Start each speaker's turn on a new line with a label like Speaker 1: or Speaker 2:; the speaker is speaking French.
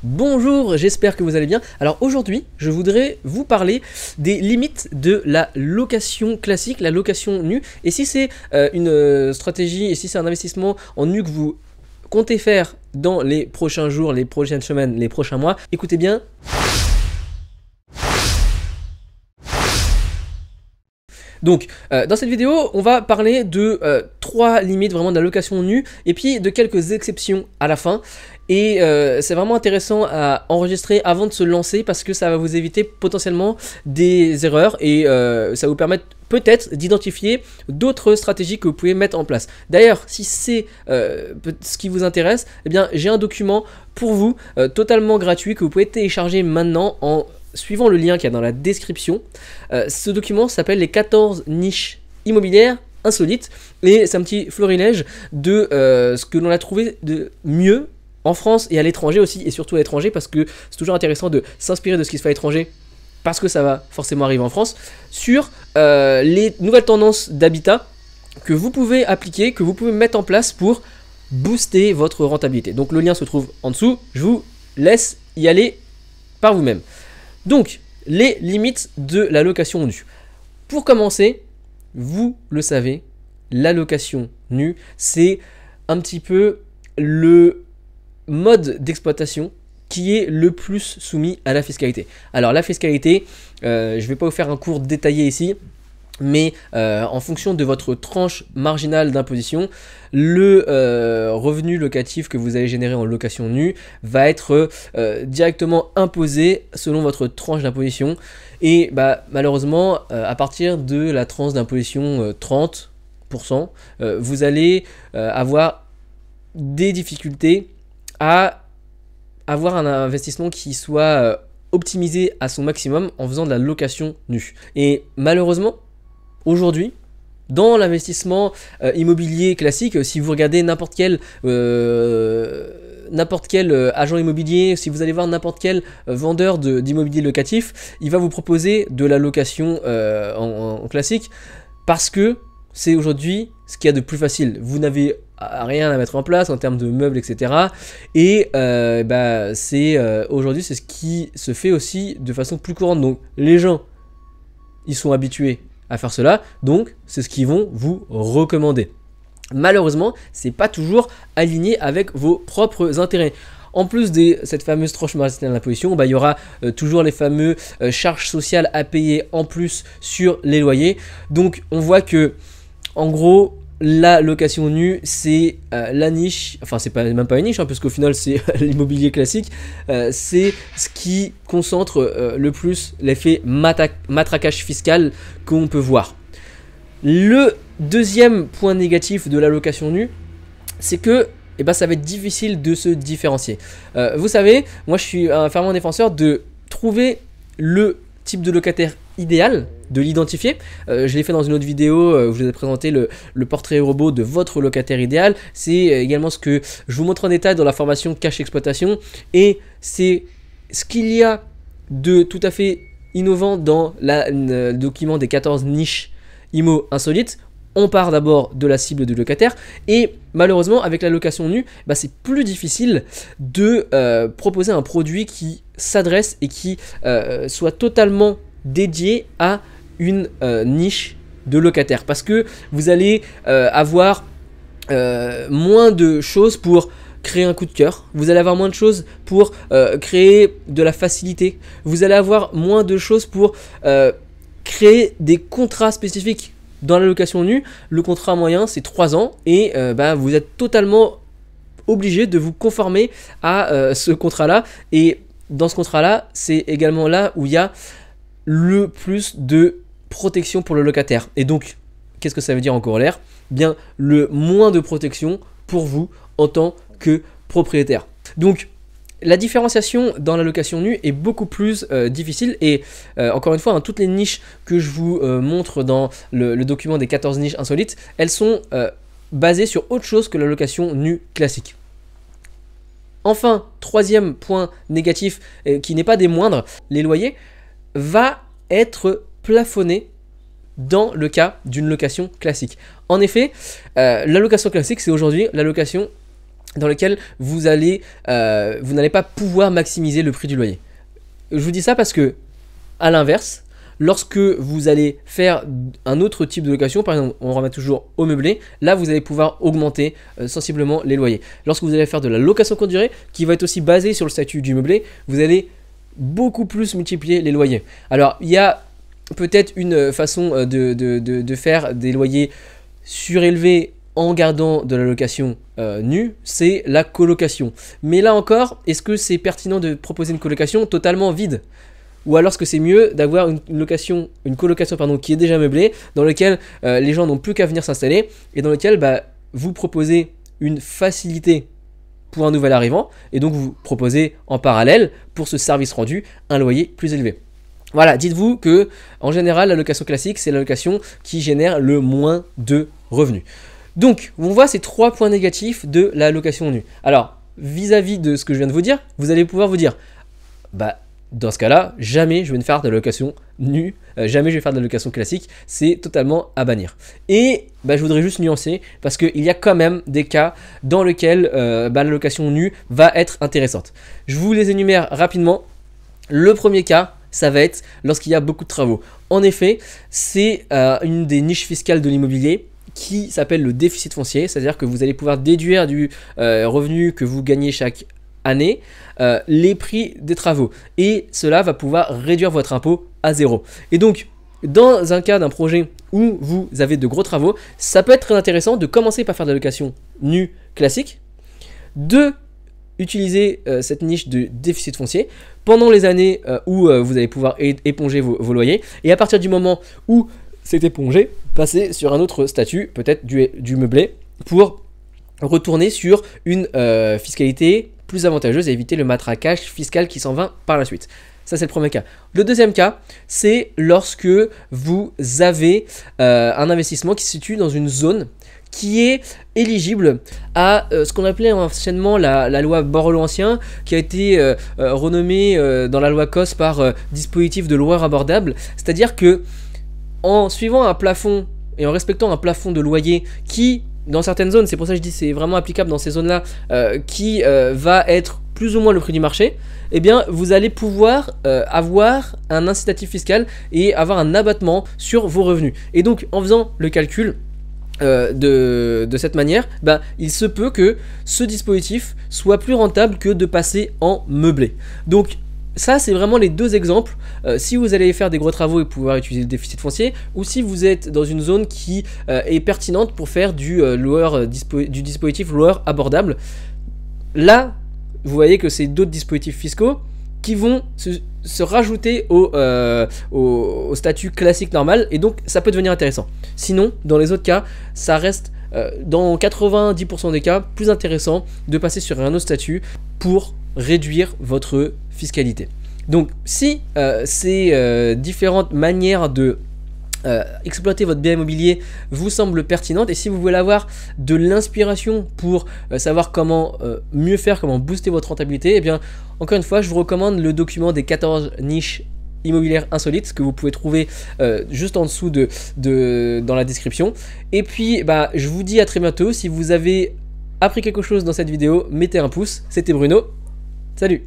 Speaker 1: Bonjour, j'espère que vous allez bien. Alors aujourd'hui, je voudrais vous parler des limites de la location classique, la location nue. Et si c'est une stratégie, et si c'est un investissement en nu que vous comptez faire dans les prochains jours, les prochaines semaines, les prochains mois, écoutez bien. Donc, dans cette vidéo, on va parler de 3 limites vraiment de la location nue et puis de quelques exceptions à la fin. Et c'est vraiment intéressant à enregistrer avant de se lancer parce que ça va vous éviter potentiellement des erreurs et ça va vous permettre peut-être d'identifier d'autres stratégies que vous pouvez mettre en place. D'ailleurs, si c'est ce qui vous intéresse, eh bien j'ai un document pour vous totalement gratuit que vous pouvez télécharger maintenant en suivant le lien qu'il y a dans la description. Ce document s'appelle les 14 niches immobilières insolites et c'est un petit florilège de ce que l'on a trouvé de mieux en France et à l'étranger aussi, et surtout à l'étranger parce que c'est toujours intéressant de s'inspirer de ce qui se fait à l'étranger parce que ça va forcément arriver en France, sur les nouvelles tendances d'habitat que vous pouvez appliquer, que vous pouvez mettre en place pour booster votre rentabilité. Donc le lien se trouve en dessous, je vous laisse y aller par vous-même. Donc, les limites de la location nue. Pour commencer, vous le savez, la location nue, c'est un petit peu le mode d'exploitation qui est le plus soumis à la fiscalité. Alors la fiscalité, je ne vais pas vous faire un cours détaillé ici, mais en fonction de votre tranche marginale d'imposition, le revenu locatif que vous allez générer en location nue va être directement imposé selon votre tranche d'imposition. Et malheureusement, à partir de la tranche d'imposition 30%, vous allez avoir des difficultés à avoir un investissement qui soit optimisé à son maximum en faisant de la location nue. Et malheureusement, aujourd'hui, dans l'investissement immobilier classique, si vous regardez n'importe quel agent immobilier, si vous allez voir n'importe quel vendeur d'immobilier locatif, il va vous proposer de la location en classique parce que c'est aujourd'hui ce qu'il y a de plus facile. Vous n'avez rien à mettre en place en termes de meubles, etc. Et aujourd'hui, c'est ce qui se fait aussi de façon plus courante. Donc les gens, ils sont habitués à faire cela, donc c'est ce qu'ils vont vous recommander. Malheureusement, c'est pas toujours aligné avec vos propres intérêts. En plus de cette fameuse tranche marginale d'imposition, il y aura toujours les fameux charges sociales à payer en plus sur les loyers. Donc on voit que en gros, la location nue, c'est la niche, enfin c'est même pas une niche, parce qu'au final c'est l'immobilier classique, c'est ce qui concentre le plus l'effet matraquage fiscal qu'on peut voir. Le deuxième point négatif de la location nue, c'est que ça va être difficile de se différencier. Vous savez, moi je suis un fervent défenseur de trouver le type de locataire idéal, de l'identifier. Je l'ai fait dans une autre vidéo où je vous ai présenté le portrait robot de votre locataire idéal. C'est également ce que je vous montre en détail dans la formation Cash Exploitation, et c'est ce qu'il y a de tout à fait innovant dans le document des 14 niches IMO insolites. On part d'abord de la cible du locataire et malheureusement avec la location nue, c'est plus difficile de proposer un produit qui s'adresse et qui soit totalement dédié à une niche de locataires, parce que vous allez avoir moins de choses pour créer un coup de cœur, vous allez avoir moins de choses pour créer de la facilité, vous allez avoir moins de choses pour créer des contrats spécifiques. Dans la location nue, le contrat moyen c'est 3 ans et vous êtes totalement obligé de vous conformer à ce contrat là, et dans ce contrat là c'est également là où il y a le plus de protection pour le locataire. Et donc qu'est-ce que ça veut dire en corollaire? Bien, le moins de protection pour vous en tant que propriétaire. Donc la différenciation dans la location nue est beaucoup plus difficile, et encore une fois, toutes les niches que je vous montre dans le document des 14 niches insolites, elles sont basées sur autre chose que la location nue classique. Enfin, troisième point négatif qui n'est pas des moindres, les loyers va être plafonné dans le cas d'une location classique. En effet, la location classique, c'est aujourd'hui la location dans lequel vous n'allez pas pouvoir maximiser le prix du loyer. Je vous dis ça parce que, à l'inverse, lorsque vous allez faire un autre type de location, par exemple, on remet toujours au meublé, là vous allez pouvoir augmenter sensiblement les loyers. Lorsque vous allez faire de la location courte durée, qui va être aussi basée sur le statut du meublé, vous allez beaucoup plus multiplier les loyers. Alors, il y a peut-être une façon de faire des loyers surélevés en gardant de la location nue, c'est la colocation. Mais là encore, est-ce que c'est pertinent de proposer une colocation totalement vide? Ou alors est-ce que c'est mieux d'avoir une colocation qui est déjà meublée, dans laquelle les gens n'ont plus qu'à venir s'installer, et dans laquelle vous proposez une facilité pour un nouvel arrivant, et donc vous proposez en parallèle, pour ce service rendu, un loyer plus élevé. Voilà, dites-vous que en général, la location classique, c'est la location qui génère le moins de revenus. Donc, on voit ces 3 points négatifs de la location nue. Alors, vis-à-vis de ce que je viens de vous dire, vous allez pouvoir vous dire, dans ce cas-là, jamais je vais faire de la location nue, jamais je vais faire de la location classique, c'est totalement à bannir. Et je voudrais juste nuancer, parce qu'il y a quand même des cas dans lesquels la location nue va être intéressante. Je vous les énumère rapidement. Le premier cas, ça va être lorsqu'il y a beaucoup de travaux. En effet, c'est une des niches fiscales de l'immobilier qui s'appelle le déficit foncier, c'est-à-dire que vous allez pouvoir déduire du revenu que vous gagnez chaque année les prix des travaux, et cela va pouvoir réduire votre impôt à 0. Et donc, dans un cas d'un projet où vous avez de gros travaux, ça peut être très intéressant de commencer par faire de la location nue classique, de utiliser cette niche de déficit foncier pendant les années où vous allez pouvoir éponger vos loyers, et à partir du moment où c'est épongé, passer sur un autre statut, peut-être du meublé, pour retourner sur une fiscalité plus avantageuse et éviter le matraquage fiscal qui s'en va par la suite. Ça, c'est le premier cas. Le deuxième cas, c'est lorsque vous avez un investissement qui se situe dans une zone qui est éligible à ce qu'on appelait anciennement la loi Borloo ancien, qui a été renommée dans la loi COS par dispositif de loueur abordable. C'est-à-dire que en suivant un plafond et en respectant un plafond de loyer qui, dans certaines zones, c'est pour ça que je dis c'est vraiment applicable dans ces zones-là, qui va être plus ou moins le prix du marché, eh bien vous allez pouvoir avoir un incitatif fiscal et avoir un abattement sur vos revenus. Et donc en faisant le calcul de cette manière, il se peut que ce dispositif soit plus rentable que de passer en meublé. Donc ça, c'est vraiment les deux exemples. Si vous allez faire des gros travaux et pouvoir utiliser le déficit foncier, ou si vous êtes dans une zone qui est pertinente pour faire du dispositif loueur abordable. Là, vous voyez que c'est d'autres dispositifs fiscaux qui vont se rajouter au statut classique normal, et donc ça peut devenir intéressant. Sinon, dans les autres cas, ça reste dans 90% des cas plus intéressant de passer sur un autre statut pour réduire votre fiscalité. Donc si ces différentes manières de exploiter votre bien immobilier vous semblent pertinentes, et si vous voulez avoir de l'inspiration pour savoir comment mieux faire, comment booster votre rentabilité, et bien encore une fois je vous recommande le document des 14 niches immobilières insolites que vous pouvez trouver juste en dessous dans la description. Et puis je vous dis à très bientôt. Si vous avez appris quelque chose dans cette vidéo, mettez un pouce. C'était Bruno, salut.